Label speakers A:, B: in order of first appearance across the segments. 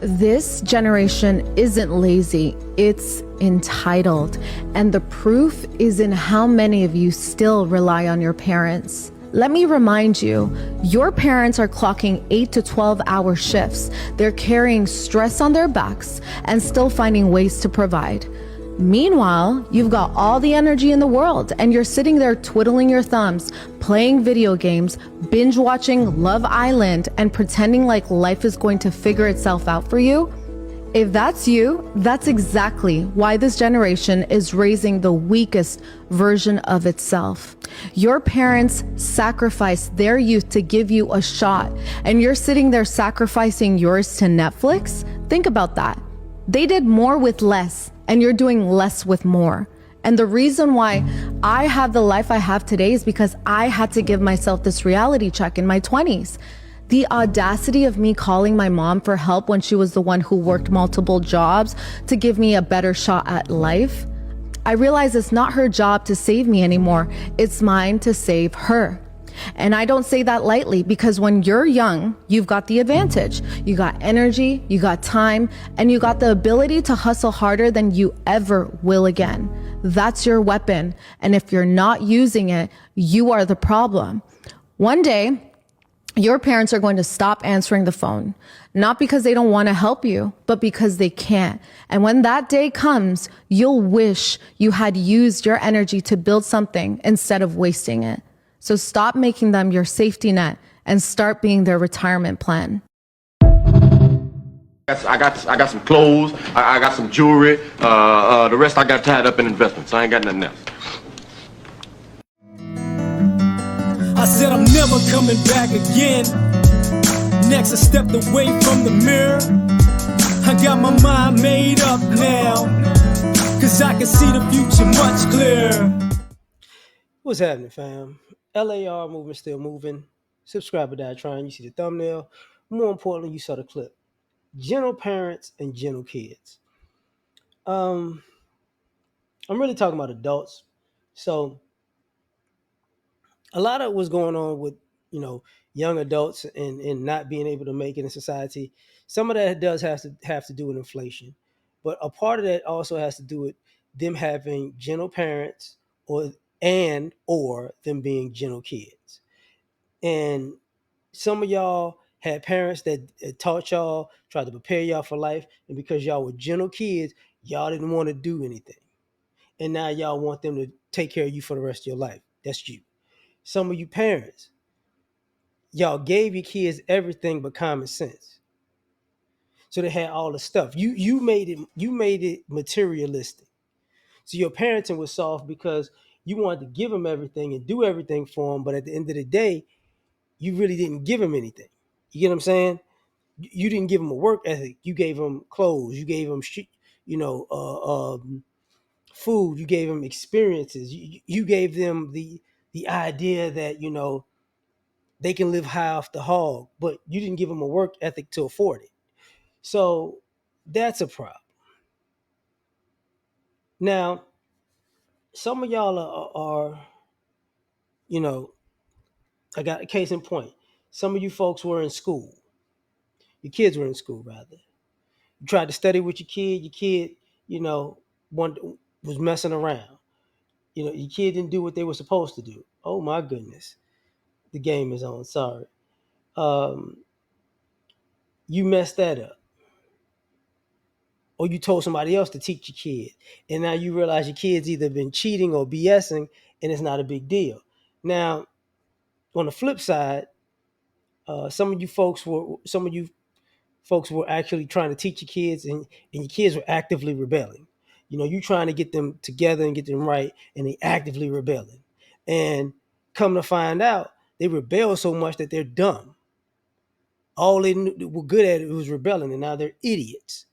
A: This generation isn't lazy, it's entitled. And the proof is in how many of you still rely on your parents. Let me remind you, your parents are clocking 8 to 12-hour shifts. They're carrying stress on their backs and still finding ways to provide. Meanwhile, you've got all the energy in the world and you're sitting there twiddling your thumbs, playing video games, binge watching Love Island, and pretending like life is going to figure itself out for you. If that's you, that's exactly why this generation is raising the weakest version of itself. Your parents sacrificed their youth to give you a shot, and you're sitting there sacrificing yours to Netflix? Think about that. They did more with less, and you're doing less with more. And the reason why I have the life I have today is because I had to give myself this reality check in my 20s. The audacity of me calling my mom for help when she was the one who worked multiple jobs to give me a better shot at life. I realize it's not her job to save me anymore. It's mine to save her. And I don't say that lightly because when you're young, you've got the advantage. You got energy, you got time, and you got the ability to hustle harder than you ever will again. That's your weapon. And if you're not using it, you are the problem. One day, your parents are going to stop answering the phone, not because they don't want to help you, but because they can't. And when that day comes, you'll wish you had used your energy to build something instead of wasting it. So stop making them your safety net and start being their retirement plan.
B: I got some clothes. I got some jewelry. The rest I got tied up in investments. I ain't got nothing else.
C: I said I'm never coming back again. Next I stepped away from the mirror. I got my mind made up now, cause I can see the future much clearer. What's happening, fam? L.A.R. movement still moving. Subscribe or die trying. You see the thumbnail. More importantly, you saw the clip. Gentle parents and gentle kids. I'm really talking about adults. So a lot of what's going on with, young adults and not being able to make it in society, some of that does have to do with inflation. But a part of that also has to do with them having gentle parents or them being gentle kids. And some of y'all had parents that taught y'all, tried to prepare y'all for life, and because y'all were gentle kids, y'all didn't want to do anything. And now y'all want them to take care of you for the rest of your life. That's you. Some of you parents, y'all gave your kids everything but common sense. So they had all the stuff. You made it materialistic. So your parenting was soft because you wanted to give them everything and do everything for them, but at the end of the day, you really didn't give them anything. You get what I'm saying? You didn't give them a work ethic. You gave them clothes. You gave them food. You gave them experiences. You gave them the idea that they can live high off the hog, but you didn't give them a work ethic to afford it. So that's a problem. Now, some of y'all are I got a case in point. Some of you folks were in school. Your kids were in school, rather. You tried to study with your kid. Your kid, one was messing around. Your kid didn't do what they were supposed to do. Oh my goodness, the game is on. Sorry, um, you messed that up, or you told somebody else to teach your kid, and now you realize your kid's either been cheating or BSing, and it's not a big deal. Now, on the flip side, some of you folks were actually trying to teach your kids, and your kids were actively rebelling. You trying to get them together and get them right, and they actively rebelling. And come to find out, they rebel so much that they're dumb. All they were good at it was rebelling, and now they're idiots.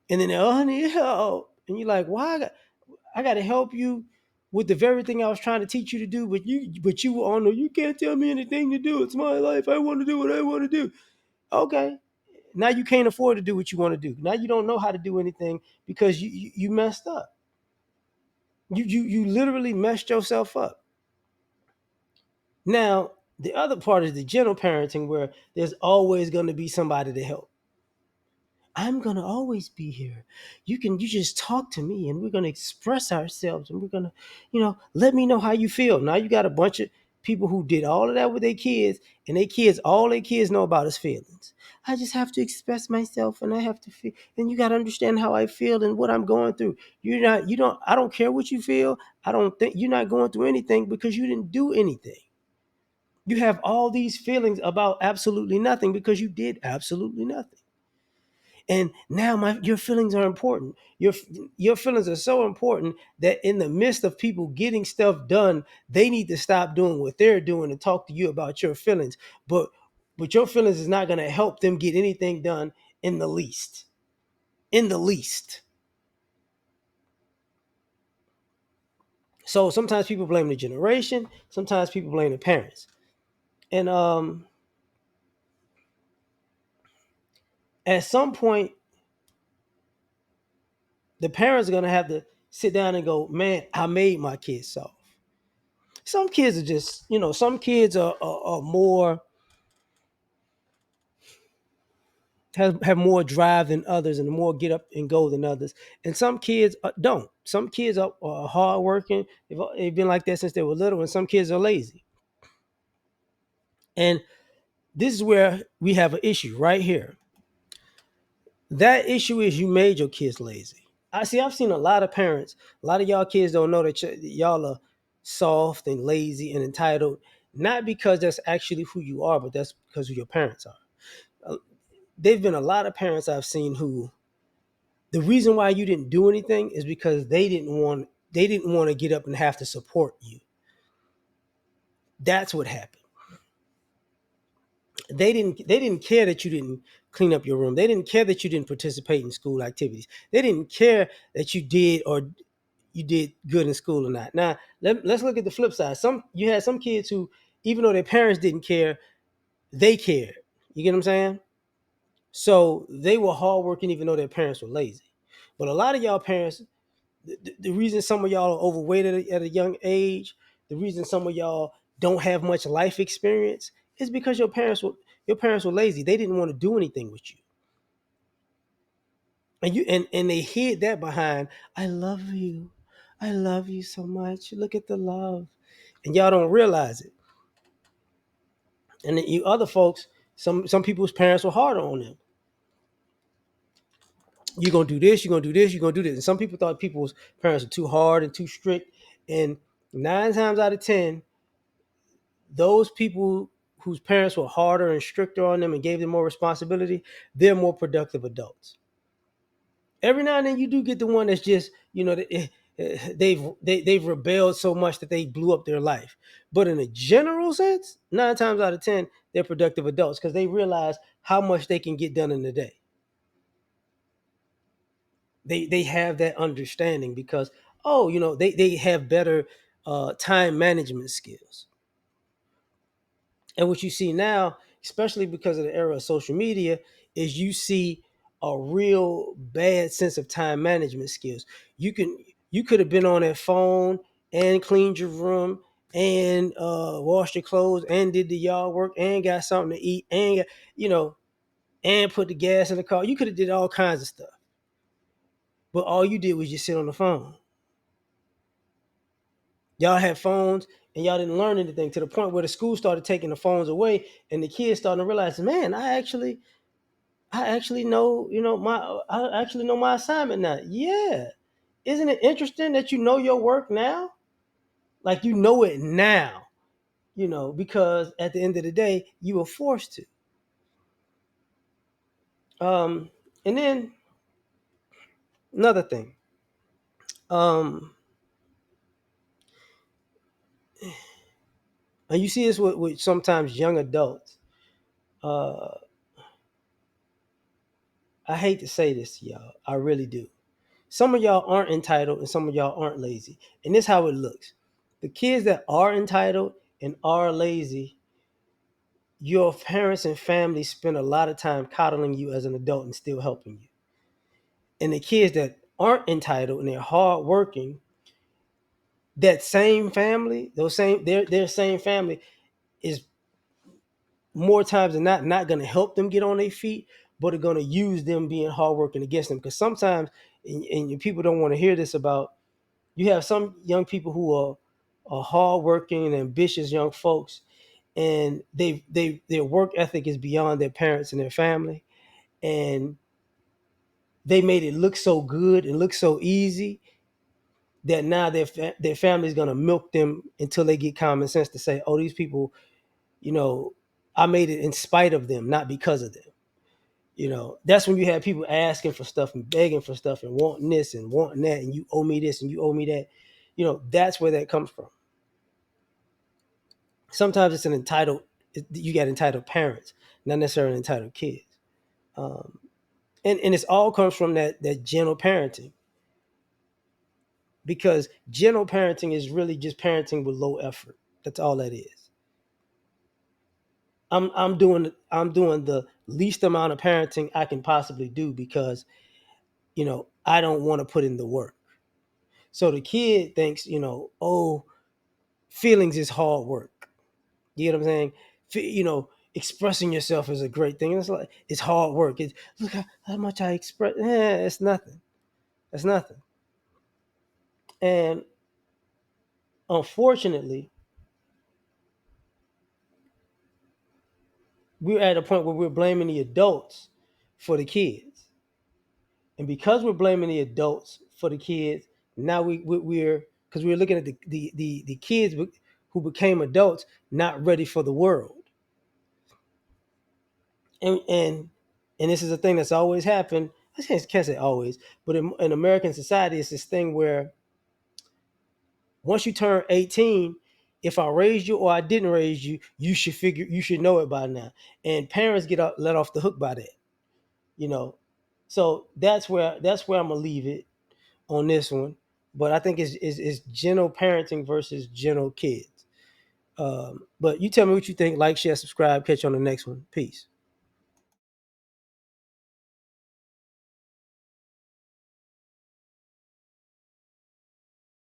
C: And then they're, oh, I need help. And you're like, why? I got to help you with the very thing I was trying to teach you to do, but you were on you can't tell me anything to do. It's my life. I want to do what I want to do. Okay. Now you can't afford to do what you want to do. Now you don't know how to do anything because you messed up. You literally messed yourself up. Now, the other part is the gentle parenting where there's always going to be somebody to help.
D: I'm going to always be here. You just talk to me and we're going to express ourselves and we're going to, let me know how you feel. Now you got a bunch of people who did all of that with their kids, and all their kids know about is feelings. I just have to express myself and I have to feel, and you got to understand how I feel and what I'm going through. I don't care what you feel. I don't think you're not going through anything because you didn't do anything. You have all these feelings about absolutely nothing because you did absolutely nothing. And now your feelings are important. Your feelings are so important that in the midst of people getting stuff done, they need to stop doing what they're doing and talk to you about your feelings. But your feelings is not going to help them get anything done in the least. In the least. So sometimes people blame the generation, sometimes people blame the parents. And at some point the parents are going to have to sit down and go, "Man, I made my kids soft." Some kids are just, some kids are more have more drive than others and more get up and go than others, and some kids don't. Some kids are hardworking. They've been like that since they were little, and some kids are lazy. And this is where we have an issue right here. That issue is you made your kids lazy. I've seen a lot of parents, a lot of y'all kids don't know that y'all are soft and lazy and entitled, not because that's actually who you are, but that's because who your parents are. There've been a lot of parents I've seen who the reason why you didn't do anything is because they didn't want to get up and have to support you. That's what happened. They didn't care that you didn't clean up your room. They didn't care that you didn't participate in school activities. They didn't care that you did good in school or not. Now let's look at the flip side. You had some kids who, even though their parents didn't care, they cared. You get what I'm saying? So they were hardworking even though their parents were lazy. But a lot of y'all parents, the reason some of y'all are overweight at a young age, the reason some of y'all don't have much life experience is because your parents were lazy. They didn't want to do anything with you. And they hid that behind, I love you. I love you so much. Look at the love. And y'all don't realize it. And then you other folks, some people's parents were harder on them. You're gonna do this, you're gonna do this, you're gonna do this. And some people thought people's parents were too hard and too strict. And 9 times out of 10, those people whose parents were harder and stricter on them and gave them more responsibility, they're more productive adults. Every now and then you do get the one that's just, they've rebelled so much that they blew up their life. But in a general sense, 9 times out of 10, they're productive adults because they realize how much they can get done in a day. They have that understanding because, they have better time management skills. And what you see now, especially because of the era of social media, is you see a real bad sense of time management skills. You could have been on that phone and cleaned your room and washed your clothes and did the yard work and got something to eat and and put the gas in the car. You could have did all kinds of stuff, but all you did was just sit on the phone. Y'all had phones and y'all didn't learn anything, to the point where the school started taking the phones away and the kids starting to realize, man, I actually know, my assignment now. Yeah. Isn't it interesting that you know your work now? Like you know it now, because at the end of the day, you were forced to. And then another thing. And you see this with sometimes young adults. Uh I hate to say this to y'all. I really do. Some of y'all aren't entitled and some of y'all aren't lazy. And this is how it looks. The kids that are entitled and are lazy, your parents and family spend a lot of time coddling you as an adult and still helping you. And the kids that aren't entitled and they're hardworking, that same family, their same family is more times than not going to help them get on their feet, but are going to use them being hardworking against them. Because sometimes, and people don't want to hear this about, you have some young people who are hardworking and ambitious young folks, and their work ethic is beyond their parents and their family, and they made it look so good and look so easy that now their family is going to milk them until they get common sense to say, oh, these people, you know, I made it in spite of them, not because of them. You know, that's when you have people asking for stuff and begging for stuff and wanting this and wanting that, and you owe me this and you owe me that. You know, that's where that comes from. Sometimes it's you got entitled parents, not necessarily entitled kids. Um, and it's all comes from that gentle parenting, because gentle parenting is really just parenting with low effort. That's all that is. I'm doing the least amount of parenting I can possibly do, because I don't want to put in the work. So the kid thinks, oh, feelings is hard work. You know what I'm saying? Expressing yourself is a great thing. It's like, it's hard work. Look how much I express. It's nothing. It's nothing. And unfortunately, we're at a point where we're blaming the adults for the kids. And because we're blaming the adults for the kids, now we're because we're looking at the kids who became adults not ready for the world. And this is a thing that's always happened. I can't say always, but in American society, it's this thing where once you turn 18, if I raised you or I didn't raise you, you should know it by now. And parents get let off the hook by that, you know. So that's where I'm gonna leave it on this one. But I think it's gentle parenting versus gentle kids. But you tell me what you think. Like, share, subscribe. Catch you on the next one. Peace.